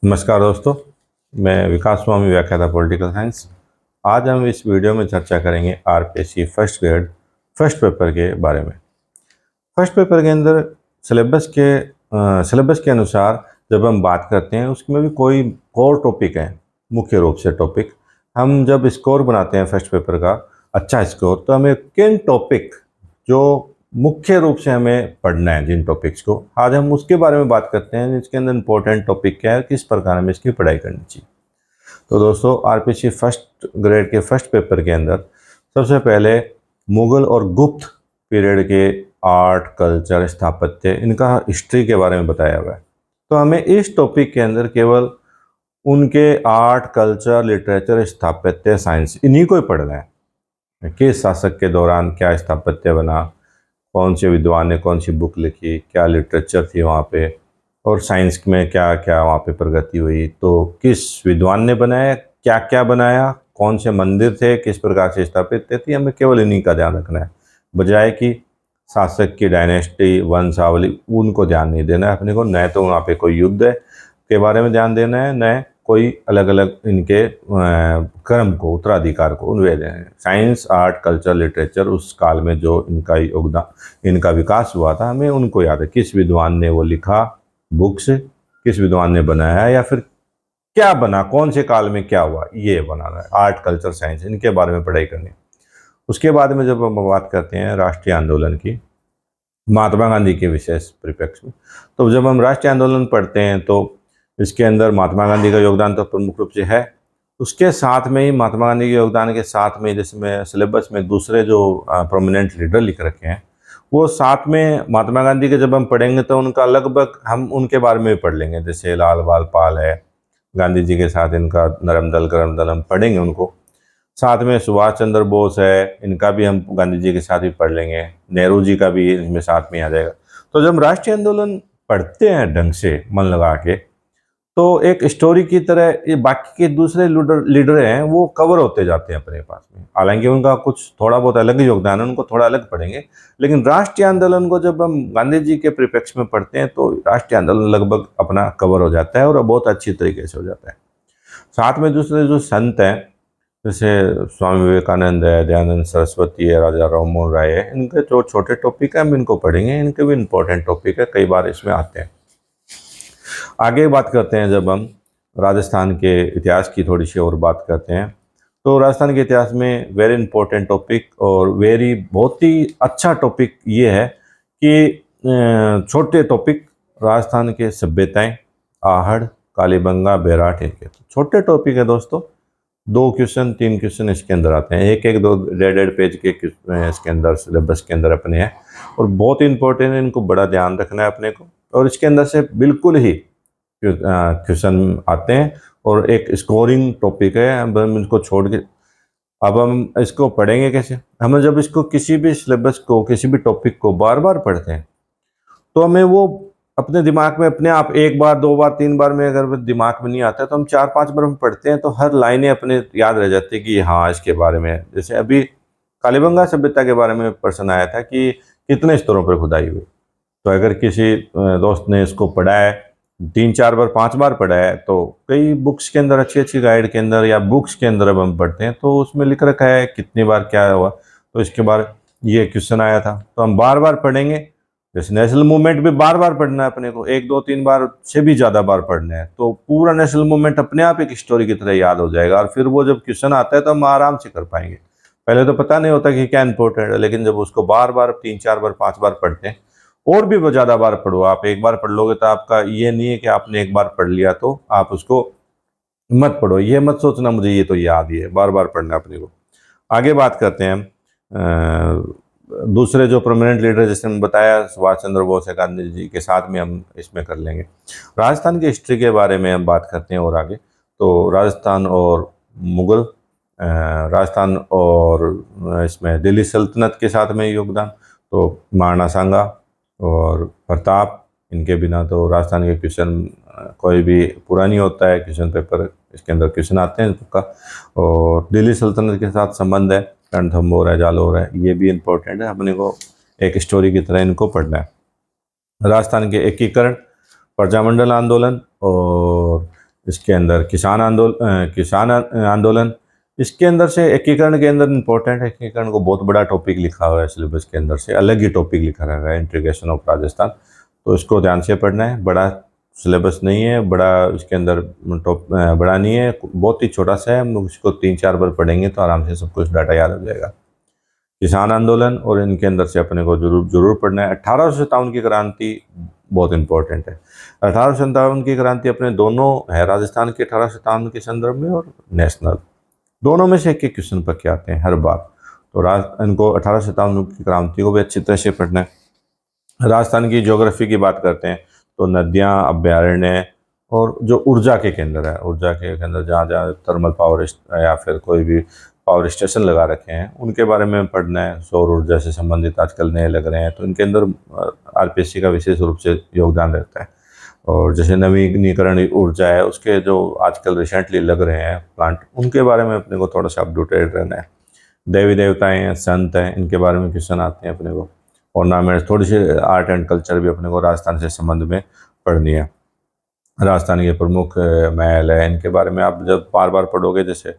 नमस्कार दोस्तों, मैं विकास स्वामी, व्याख्याता पॉलिटिकल साइंस। आज हम इस वीडियो में चर्चा करेंगे RPSC first grade first paper के बारे में। फर्स्ट पेपर के अंदर सिलेबस के अनुसार जब हम बात करते हैं उसमें भी कोई कोर टॉपिक है, मुख्य रूप से टॉपिक। हम जब स्कोर बनाते हैं फर्स्ट पेपर का अच्छा स्कोर, तो हमें किन टॉपिक जो मुख्य रूप से हमें पढ़ना है, जिन टॉपिक्स को आज हम उसके बारे में बात करते हैं। इसके अंदर इंपॉर्टेंट टॉपिक क्या है, किस प्रकार हमें इसकी पढ़ाई करनी चाहिए। तो दोस्तों, आरपीएससी फर्स्ट ग्रेड के फर्स्ट पेपर के अंदर सबसे पहले मुगल और गुप्त पीरियड के आर्ट, कल्चर, स्थापत्य, इनका हिस्ट्री के बारे में बताया हुआ है। तो हमें इस टॉपिक के अंदर केवल उनके आर्ट, कल्चर, लिटरेचर, स्थापत्य, साइंस, इन्हीं को ही पढ़ना है। किस शासक के दौरान क्या स्थापत्य बना, कौन से विद्वान ने कौन सी बुक लिखी, क्या लिटरेचर थी वहाँ पे, और साइंस में क्या क्या वहाँ पे प्रगति हुई, तो किस विद्वान ने बनाया, क्या क्या बनाया, कौन से मंदिर थे, किस प्रकार से स्थापित थे। हमें केवल इन्हीं का ध्यान रखना है, बजाय कि शासक की डायनेस्टी, वंशावली, उनको ध्यान नहीं देना है अपने को। न तो वहाँ पे कोई युद्ध के बारे में ध्यान देना है, न कोई अलग अलग इनके क्रम को, उत्तराधिकार को उन्हें देना है। साइंस, आर्ट, कल्चर, लिटरेचर, उस काल में जो इनका योगदान, इनका विकास हुआ था, हमें उनको याद है। किस विद्वान ने वो लिखा बुक्स, किस विद्वान ने बनाया, या फिर क्या बना, कौन से काल में क्या हुआ, ये बनाना है। आर्ट, कल्चर, साइंस, इनके बारे में पढ़ाई करनी है। उसके बाद में जब हम बात करते हैं राष्ट्रीय आंदोलन की, महात्मा गांधी के विशेष परिप्रेक्ष्य में, तो जब हम राष्ट्रीय आंदोलन पढ़ते हैं तो इसके अंदर महात्मा गांधी का योगदान तो प्रमुख रूप से है। उसके साथ में ही महात्मा गांधी के योगदान के साथ में, जिसमें सिलेबस में दूसरे जो प्रोमिनेंट लीडर लिख रखे हैं, वो साथ में महात्मा गांधी के जब हम पढ़ेंगे तो उनका लगभग हम उनके बारे में भी पढ़ लेंगे। जैसे लाल बाल पाल है, गांधी जी के साथ इनका नरम दल गरम दल हम पढ़ेंगे उनको। साथ में सुभाष चंद्र बोस है, इनका भी हम गांधी जी के साथ ही पढ़ लेंगे। नेहरू जी का भी इसमें साथ में आ जाएगा। तो जब राष्ट्रीय आंदोलन पढ़ते हैं ढंग से मन लगा के, तो एक स्टोरी की तरह ये बाकी के दूसरे लीडर हैं वो कवर होते जाते हैं अपने पास में। हालांकि उनका कुछ थोड़ा बहुत अलग योगदान है, उनको थोड़ा अलग पढ़ेंगे, लेकिन राष्ट्रीय आंदोलन को जब हम गांधी जी के परिप्रेक्ष्य में पढ़ते हैं तो राष्ट्रीय आंदोलन लगभग अपना कवर हो जाता है और बहुत अच्छी तरीके से हो जाता है। साथ में दूसरे जो संत हैं, जैसे स्वामी विवेकानंद है, दयानंद सरस्वती है, राजा राम मोहन राय है, इनके जो छोटे टॉपिक हैं हम इनको पढ़ेंगे। इनके भी इम्पोर्टेंट टॉपिक है, कई बार इसमें आते हैं। आगे बात करते हैं, जब हम राजस्थान के इतिहास की थोड़ी सी और बात करते हैं, तो राजस्थान के इतिहास में वेरी इंपॉर्टेंट टॉपिक और बहुत ही अच्छा टॉपिक ये है कि छोटे टॉपिक राजस्थान के सभ्यताएं, आहड़, कालीबंगा, बेराट, इनके छोटे टॉपिक है दोस्तों। 2 क्वेश्चन 3 क्वेश्चन इसके अंदर आते हैं, एक एक 2 1.5 पेज के इसके अंदर सिलेबस के अंदर अपने हैं, और बहुत इंपॉर्टेंट है, इनको बड़ा ध्यान रखना है अपने को। और इसके अंदर से बिल्कुल ही क्वेश्चन आते हैं और एक स्कोरिंग टॉपिक है। अब हम इसको छोड़ के अब हम इसको पढ़ेंगे कैसे। हम जब इसको किसी भी सिलेबस को, किसी भी टॉपिक को बार बार पढ़ते हैं तो हमें वो अपने दिमाग में अपने आप 1 बार 2 बार 3 बार में अगर दिमाग में नहीं आता है तो हम 4-5 बार में पढ़ते हैं तो हर लाइनें अपने याद रह जाती है कि हाँ इसके बारे में। जैसे अभी कालीबंगा सभ्यता के बारे में प्रश्न आया था कि कितने स्तरों पर खुदाई हुई। तो अगर किसी दोस्त ने इसको पढ़ा है 3-4 बार 5 बार पढ़ा है, तो कई बुक्स के अंदर, अच्छी अच्छी गाइड के अंदर या बुक्स के अंदर अब हम पढ़ते हैं तो उसमें लिख रखा है कितनी बार क्या हुआ। तो इसके बाद ये क्वेश्चन आया था, तो हम बार बार पढ़ेंगे। जैसे नेशनल मूवमेंट भी बार बार पढ़ना है अपने को, 1 2 3 बार से भी ज़्यादा बार पढ़ना है, तो पूरा नेशनल मूवमेंट अपने आप एक स्टोरी की तरह याद हो जाएगा। और फिर वो जब क्वेश्चन आता है तो हम आराम से कर पाएंगे। पहले तो पता नहीं होता कि क्या इंपॉर्टेंट है, लेकिन जब उसको बार बार 3-4 बार 5 बार पढ़ते हैं, और भी ज़्यादा बार पढ़ो। आप 1 बार पढ़ लोगे तो आपका ये नहीं है कि आपने 1 बार पढ़ लिया तो आप उसको मत पढ़ो, ये मत सोचना मुझे ये तो याद ही है, बार बार पढ़ना अपने को। आगे बात करते हैं हम दूसरे जो प्रोमिनेंट लीडर, जैसे मैंने बताया सुभाष चंद्र बोस है, गांधी जी के साथ में हम इसमें कर लेंगे। राजस्थान की हिस्ट्री के बारे में हम बात करते हैं और आगे। तो राजस्थान और मुगल, राजस्थान और इसमें दिल्ली सल्तनत के साथ में योगदान, तो महाराणा सांगा और प्रताप, इनके बिना तो राजस्थान के क्वेश्चन कोई भी पूरा नहीं होता है। क्वेश्चन पेपर इसके अंदर क्वेश्चन आते हैं का। और दिल्ली सल्तनत के साथ संबंध है, रणथंभौर है, जालौर है, ये भी इम्पोर्टेंट है, अपने को एक स्टोरी की तरह इनको पढ़ना है। राजस्थान के एकीकरण, प्रजामंडल आंदोलन और इसके अंदर किसान आंदोलन, इसके अंदर से एकीकरण के अंदर इम्पोर्टेंट है। एकीकरण को बहुत बड़ा टॉपिक लिखा हुआ है सिलेबस के अंदर से, अलग ही टॉपिक लिखा रहा है, इंटीग्रेशन ऑफ राजस्थान। तो इसको ध्यान से पढ़ना है। बड़ा सिलेबस नहीं है, बड़ा इसके अंदर बड़ा नहीं है, बहुत ही छोटा सा है। हम इसको 3-4 बार पढ़ेंगे तो आराम से सब कुछ डाटा याद हो जाएगा। किसान आंदोलन और इनके अंदर से अपने को जरूर पढ़ना है। 1857 की क्रांति बहुत इंपॉर्टेंट है। 1857 की क्रांति अपने दोनों है, राजस्थान के 1857 के संदर्भ में और नेशनल, दोनों में से एक एक क्वेश्चन पक्के आते हैं हर बार। तो इनको 1857 की क्रांति को भी अच्छी तरह से पढ़ना है। राजस्थान की ज्योग्राफी की बात करते हैं तो नदियाँ, अभ्यारण्य और जो ऊर्जा के केंद्र है, ऊर्जा के केंद्र जहाँ जहाँ थर्मल पावर या फिर कोई भी पावर स्टेशन लगा रखे हैं उनके बारे में पढ़ना है। सौर ऊर्जा से संबंधित आजकल नए लग रहे हैं तो इनके अंदर आरपीएससी का विशेष रूप से योगदान रहता है। और जैसे नवीनीकरण ऊर्जा है उसके जो आजकल रिसेंटली लग रहे हैं प्लांट, उनके बारे में अपने को थोड़ा सा अपडेटेड रहना है। देवी देवताएं हैं, संत हैं, इनके बारे में क्वेश्चन आते हैं अपने को। ऑर्नामेंट्स, थोड़ी सी आर्ट एंड कल्चर भी अपने को राजस्थान से संबंध में पढ़नी है। राजस्थान के प्रमुख महल है, इनके बारे में आप जब बार बार पढ़ोगे जैसे।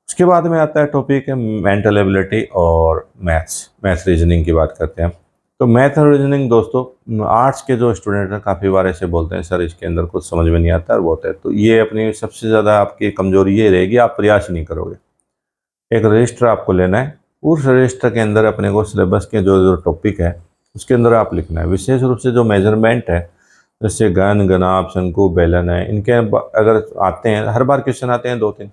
उसके बाद में आता है टॉपिक है मेंटल एबिलिटी और मैथ्स रीजनिंग की बात करते हैं। तो मैथ और रीजनिंग दोस्तों, आर्ट्स के जो स्टूडेंट हैं काफ़ी बार ऐसे बोलते हैं सर इसके अंदर कुछ समझ में नहीं आता और बहुत है। तो ये अपनी सबसे ज़्यादा आपकी कमजोरी ये रहेगी, आप प्रयास नहीं करोगे। एक रजिस्टर आपको लेना है, उस रजिस्टर के अंदर अपने को सिलेबस के जो जो टॉपिक है उसके अंदर आप लिखना है। विशेष रूप से जो मेजरमेंट है जैसे घन, घनाभ, शंकु, बेलन है, इनके अगर आते हैं, हर बार क्वेश्चन आते हैं 2-3,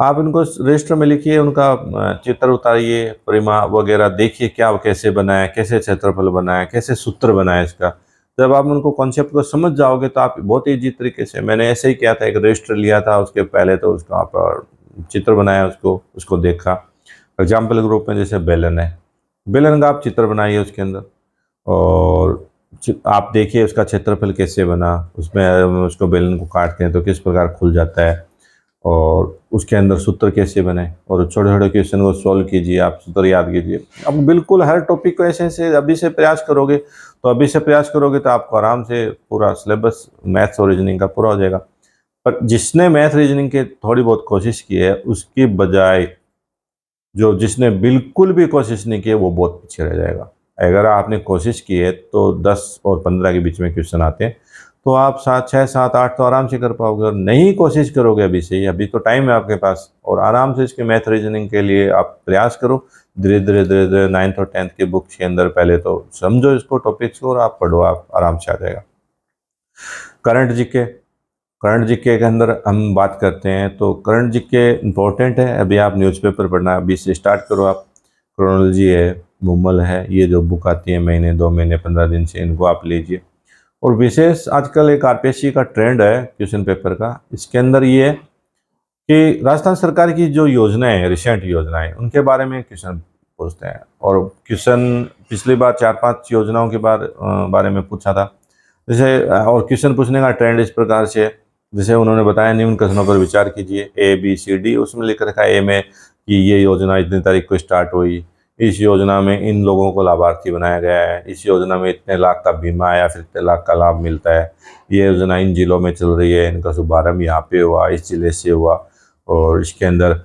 आप इनको रजिस्टर में लिखिए, उनका चित्र उतारिए, परिमाप वगैरह देखिए क्या कैसे बनाया, कैसे क्षेत्रफल बनाया, कैसे सूत्र बनाया इसका। जब आप उनको कॉन्सेप्ट को समझ जाओगे तो आप बहुत ईजी तरीके से, मैंने ऐसे ही किया था, एक रजिस्टर लिया था, उसके पहले तो उसका आप चित्र बनाया, उसको देखा। एग्जाम्पल के रूप में जैसे बेलन है, बेलन का आप चित्र बनाइए उसके अंदर, और आप देखिए उसका क्षेत्रफल कैसे बना, उसमें उसको बेलन को काटते हैं तो किस प्रकार खुल जाता है, और उसके अंदर सूत्र कैसे बने, और छोटे छोटे क्वेश्चन को सॉल्व कीजिए, आप सूत्र याद कीजिए। अब बिल्कुल हर टॉपिक को ऐसे ऐसे अभी से प्रयास करोगे तो आपको आराम से पूरा सिलेबस मैथ्स और रीजनिंग का पूरा हो जाएगा। पर जिसने मैथ रीजनिंग की थोड़ी बहुत कोशिश की है उसकी बजाय जो जिसने बिल्कुल भी कोशिश नहीं की है वो बहुत पीछे रह जाएगा। अगर आपने कोशिश की है तो 10 और 15 के बीच में क्वेश्चन आते हैं तो आप 6, 7, 8 तो आराम से कर पाओगे। और नहीं कोशिश करोगे अभी से ही, अभी तो टाइम है आपके पास, और आराम से इसके मैथ रीजनिंग के लिए आप प्रयास करो। धीरे धीरे 9th और 10th के बुक्स के अंदर पहले तो समझो इसको टॉपिक्स को और आप पढ़ो, आप आराम से आ जाएगा। करंट जीके के अंदर हम बात करते हैं तो करंट जीके इम्पोर्टेंट है। अभी आप न्यूज़पेपर पढ़ना अभी से स्टार्ट करो। आप क्रोनोलॉजी है, मुमल है, ये जो बुक आती है महीने 2 महीने 15 दिन से, इनको आप लीजिए। और विशेष आजकल एक आरपीएससी का ट्रेंड है क्वेश्चन पेपर का, इसके अंदर ये है कि राजस्थान सरकार की जो योजनाएं हैं, रिसेंट योजनाएं, उनके बारे में क्वेश्चन पूछते हैं। और क्वेश्चन पिछली बार 4-5 योजनाओं के बारे में पूछा था जैसे, और क्वेश्चन पूछने का ट्रेंड इस प्रकार से है जैसे उन्होंने बताया, निम्न कथनों पर विचार कीजिए, ABCD, उसमें लिख रखा है ए में कि ये योजना इतनी तारीख को स्टार्ट हुई, इस योजना में इन लोगों को लाभार्थी बनाया गया है, इस योजना में इतने लाख का बीमा या फिर इतने लाख का लाभ मिलता है, ये योजना इन जिलों में चल रही है, इनका शुभारंभ यहाँ पे हुआ, इस जिले से हुआ, और इसके अंदर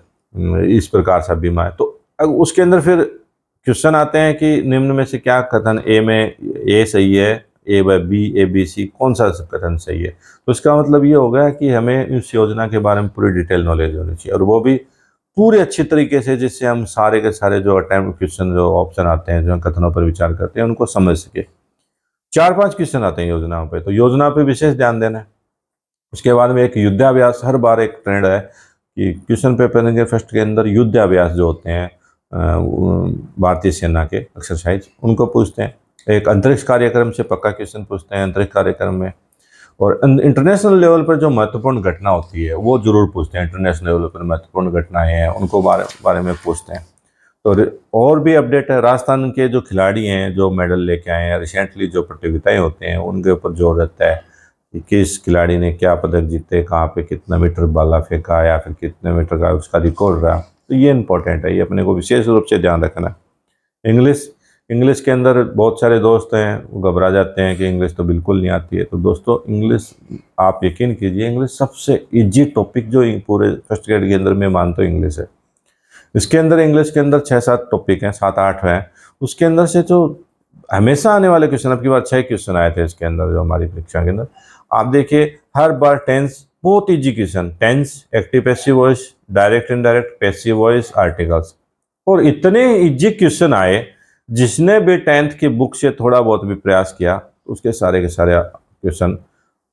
इस प्रकार सा बीमा है। तो उसके अंदर फिर क्वेश्चन आते हैं कि निम्न में से क्या कथन ए में ए सही है, A/B ABC कौन सा कथन सही है। तो इसका मतलब ये हो गया कि हमें इस योजना के बारे में पूरी डिटेल नॉलेज होनी चाहिए, और वो भी पूरे अच्छी तरीके से, जिससे हम सारे के सारे जो अटेम्प्ट क्वेश्चन, जो ऑप्शन आते हैं, जो कथनों पर विचार करते हैं, उनको समझ सके। 4-5 क्वेश्चन आते हैं योजनाओं पे, तो योजना पे विशेष ध्यान देना है। उसके बाद में एक युद्धाभ्यास, हर बार एक ट्रेंड है कि क्वेश्चन पेपर के फर्स्ट के अंदर युद्धाभ्यास जो होते हैं भारतीय सेना के एक्सरसाइज, उनको पूछते हैं। एक अंतरिक्ष कार्यक्रम से पक्का क्वेश्चन पूछते हैं अंतरिक्ष कार्यक्रम में। और इंटरनेशनल लेवल पर जो महत्वपूर्ण घटना होती है वो जरूर पूछते हैं। इंटरनेशनल लेवल पर महत्वपूर्ण घटनाएं हैं उनको बारे में पूछते हैं। तो और भी अपडेट है, राजस्थान के जो खिलाड़ी हैं जो मेडल लेके आए हैं, रिसेंटली जो प्रतियोगिताएं होते हैं उनके ऊपर जोर रहता है कि किस खिलाड़ी ने क्या पदक जीते, कहाँ पे कितना मीटर भाला फेंका या फिर कितने मीटर का उसका रिकॉर्ड रहा। तो ये इंपॉर्टेंट है, ये अपने को विशेष रूप से ध्यान रखना है। इंग्लिश इंग्लिश के अंदर बहुत सारे दोस्त हैं वो घबरा जाते हैं कि इंग्लिश तो बिल्कुल नहीं आती है। तो दोस्तों इंग्लिश आप यकीन कीजिए, इंग्लिश सबसे इजी टॉपिक जो पूरे फर्स्ट ग्रेड के अंदर मैं मानता हूँ इंग्लिश है। इसके अंदर इंग्लिश के अंदर 6-7 टॉपिक हैं, 7-8 हैं। उसके अंदर से जो हमेशा आने वाले क्वेश्चन, अब की बार 6 क्वेश्चन आए थे इसके अंदर जो हमारी परीक्षा के अंदर। आप देखिए हर बार टेंस, बहुत easy question, tense, active passive voice, direct indirect, passive voice, articles, और इतने इजी क्वेश्चन आए। जिसने भी 10th की बुक से थोड़ा बहुत भी प्रयास किया उसके सारे के सारे क्वेश्चन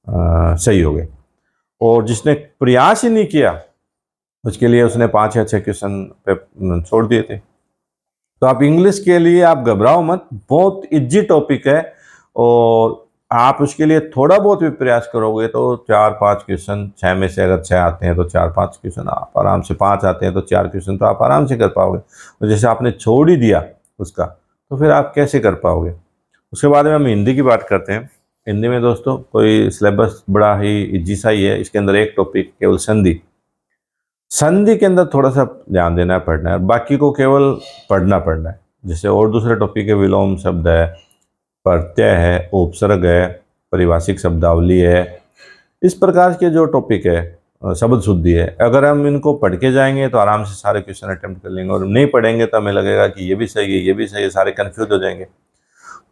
सही हो गए, और जिसने प्रयास ही नहीं किया उसके लिए उसने 5 या 6 क्वेश्चन पे छोड़ दिए थे। तो आप इंग्लिश के लिए आप घबराओ मत, बहुत इजी टॉपिक है, और आप उसके लिए थोड़ा बहुत भी प्रयास करोगे तो 4-5 क्वेश्चन, 6 में से अगर 6 आते हैं तो 4-5 क्वेश्चन आप आराम से, 5 आते हैं तो 4 क्वेश्चन तो आप आराम से कर पाओगे। तो जैसे आपने छोड़ ही दिया उसका, तो फिर आप कैसे कर पाओगे। उसके बाद में हम हिंदी की बात करते हैं। हिंदी में दोस्तों कोई सिलेबस बड़ा ही इजी सा ही है। इसके अंदर एक टॉपिक केवल संधि, संधि के अंदर थोड़ा सा ध्यान देना है, पढ़ना है, बाकी को केवल पढ़ना है। जैसे और दूसरे टॉपिक है, विलोम शब्द है, प्रत्यय है, उपसर्ग है, परिभाषिक शब्दावली है, इस प्रकार के जो टॉपिक है, शब्द शुद्धि है। अगर हम इनको पढ़ के जाएंगे तो आराम से सारे क्वेश्चन अटेम्प्ट कर लेंगे, और नहीं पढ़ेंगे तो हमें लगेगा कि ये भी सही है, ये भी सही है, सारे कन्फ्यूज हो जाएंगे।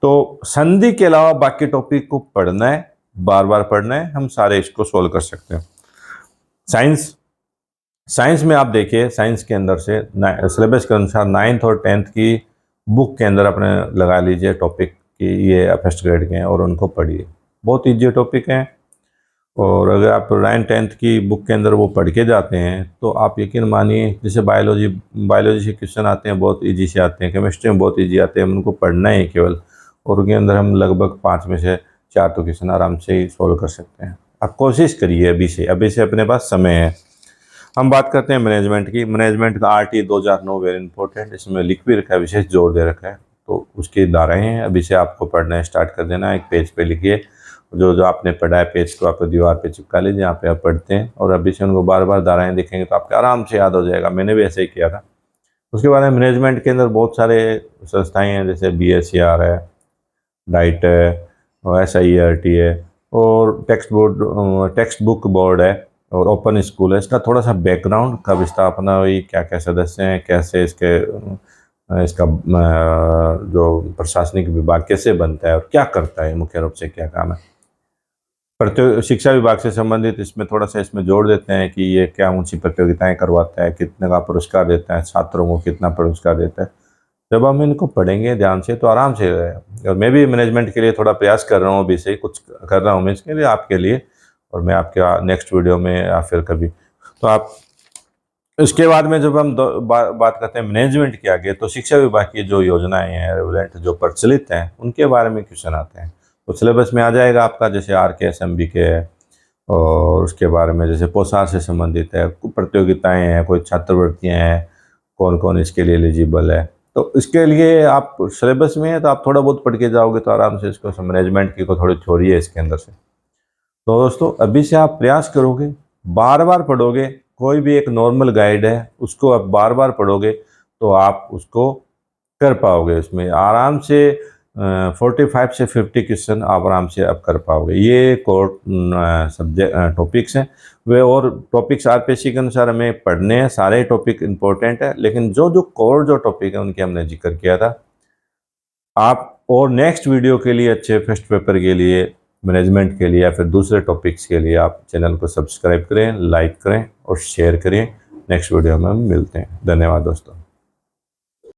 तो संधि के अलावा बाकी टॉपिक को पढ़ना है, बार बार पढ़ना है, हम सारे इसको सोल्व कर सकते हैं। साइंस में आप देखिए, साइंस के अंदर से सिलेबस के अनुसार 9th और 10th की बुक के अंदर अपने लगा लीजिए टॉपिक कि ये फर्स्ट ग्रेड के हैं, और उनको पढ़िए, बहुत ईजी टॉपिक हैं। और अगर आप 9th-10th की बुक के अंदर वो पढ़ के जाते हैं तो आप यकीन मानिए, जैसे बायोलॉजी से क्वेश्चन आते हैं, बहुत ईजी से आते हैं, केमिस्ट्री में बहुत ईजी आते हैं, उनको पढ़ना है केवल, और उनके अंदर हम लगभग 5 में से 4 तो क्वेश्चन आराम से ही सोल्व कर सकते हैं। आप कोशिश करिए अभी से अपने पास समय है। हम बात करते हैं मैनेजमेंट की। मैनेजमेंट का RT 2009 वेरी इंपॉर्टेंट, इसमें लिख भी रखा है, विशेष जोर दे रखा है, तो उसकी धाराएं हैं। अभी से आपको पढ़ना स्टार्ट कर देना। एक पेज पे लिखिए, जो आपने पढ़ा है पेज को आप दीवार पे चिपका लीजिए, यहाँ पे आप पढ़ते हैं, और अभी से उनको बार बार धाराएं देखेंगे तो आपके आराम से याद हो जाएगा। मैंने भी ऐसे ही किया था। उसके बाद में मैनेजमेंट के अंदर बहुत सारे संस्थाएँ हैं, जैसे BSER है, डाइट है, और SIERT है, और टेक्स्ट बुक बोर्ड है, और ओपन स्कूल है। इसका थोड़ा सा बैकग्राउंड कब स्थापना हुई, क्या क्या सदस्य हैं, कैसे इसका जो प्रशासनिक विभाग कैसे बनता है और क्या करता है, मुख्य रूप से क्या काम है। शिक्षा विभाग से संबंधित इसमें थोड़ा सा इसमें जोड़ देते हैं कि ये क्या ऊंची प्रतियोगिताएं करवाता है, कितने का पुरस्कार देता है, छात्रों को कितना पुरस्कार देता है। जब हम इनको पढ़ेंगे ध्यान से तो आराम से रहेगा। और मैं भी मैनेजमेंट के लिए थोड़ा प्रयास कर रहा हूँ, अभी से कुछ कर रहा हूँ मैं इसके लिए, आपके लिए, और मैं आपके नेक्स्ट वीडियो में या फिर कभी। तो आप इसके बाद में जब हम बात करते हैं मैनेजमेंट के आगे, तो शिक्षा विभाग की जो योजनाएं हैं रेगुलेंट जो प्रचलित हैं उनके बारे में क्वेश्चन आते हैं। तो सिलेबस में आ जाएगा आपका, जैसे RK SMB के है, और उसके बारे में जैसे पोशाक से संबंधित है, प्रतियोगिताएँ हैं, कोई छात्रवृत्तियाँ हैं, कौन कौन इसके लिए एलिजिबल है। तो इसके लिए आप सिलेबस में है तो आप थोड़ा बहुत पढ़ के जाओगे तो आराम से इसको, मैनेजमेंट की को थोड़ी थ्योरी है इसके अंदर से। तो दोस्तों अभी से आप प्रयास करोगे, बार बार पढ़ोगे, कोई भी एक नॉर्मल गाइड है उसको आप बार बार पढ़ोगे तो आप उसको कर पाओगे। इसमें आराम से 45 से 50 क्वेश्चन आप आराम से आप कर पाओगे। ये कोर सब्जेक्ट टॉपिक्स हैं वे, और टॉपिक्स RPSC के अनुसार हमें पढ़ने हैं, सारे टॉपिक इंपॉर्टेंट है, लेकिन जो कोर जो टॉपिक है उनके हमने जिक्र किया था। आप और नेक्स्ट वीडियो के लिए, अच्छे फर्स्ट पेपर के लिए, मैनेजमेंट के लिए या फिर दूसरे टॉपिक्स के लिए आप चैनल को सब्सक्राइब करें, लाइक करें और शेयर करें। नेक्स्ट वीडियो में हम मिलते हैं। धन्यवाद दोस्तों।